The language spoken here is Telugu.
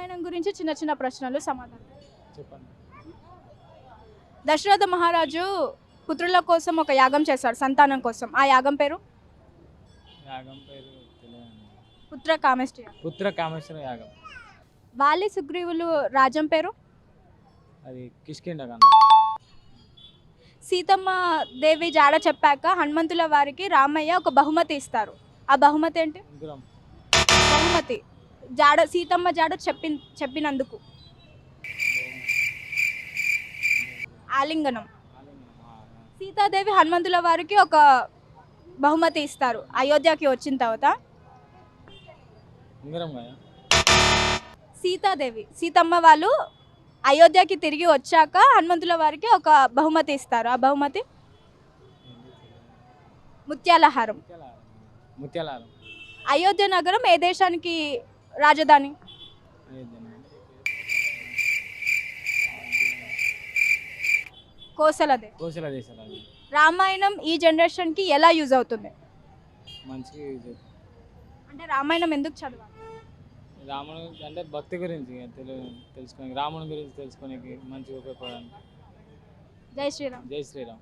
రామాయణం గురించి చిన్న చిన్న ప్రశ్నలు సమాధానం. చెప్పండి. దశరథ మహారాజు పుత్రుల కోసం ఒక యాగం చేశాడు, సంతానం కోసం. ఆ యాగం పేరు? యాగం పేరు తెలియదండి. పుత్ర కామేష్టి యాగం. పుత్ర కామేశ్వర యాగం. వాలి సుగ్రీవులు రాజ్యం పేరు? అది కిష్కిండ కన్నా. సీతమ్మ దేవి జాడ చెప్పాక హనుమంతుల వారికి రామయ్య ఒక బహుమతి ఇస్తారు. ఆ బహుమతి ఏంటి? ఉంగరం. బహుమతి సీతమ్మ జాడ చెప్పినందుకు ఆలింగనం. సీతాదేవి హనుమంతుల వారికి ఒక బహుమతి ఇస్తారు అయోధ్యకి వచ్చిన తర్వాత. ఉంగరం కదా. సీతమ్మ వాళ్ళు అయోధ్యకి తిరిగి వచ్చాక హనుమంతుల వారికి ఒక బహుమతి ఇస్తారు. ఆ బహుమతి ముత్యాలహారం. ముత్యాలహారం. అయోధ్య నగరం ఏ దేశానికి రాజధాని? కోసల దేశం. రామాయణం ఈ జనరేషన్కి ఎలా యూజ్ అవుతుంది? మంచిగా అంటే రామాయణం ఎందుకు చదవాలి? రాముడు అంటే భక్తి గురించి తెలుసుకోనికి, రాముని గురించి తెలుసుకోనికి మంచిగా ఉపయోగపడడానికి. జై శ్రీరామ్. జై శ్రీరామ్.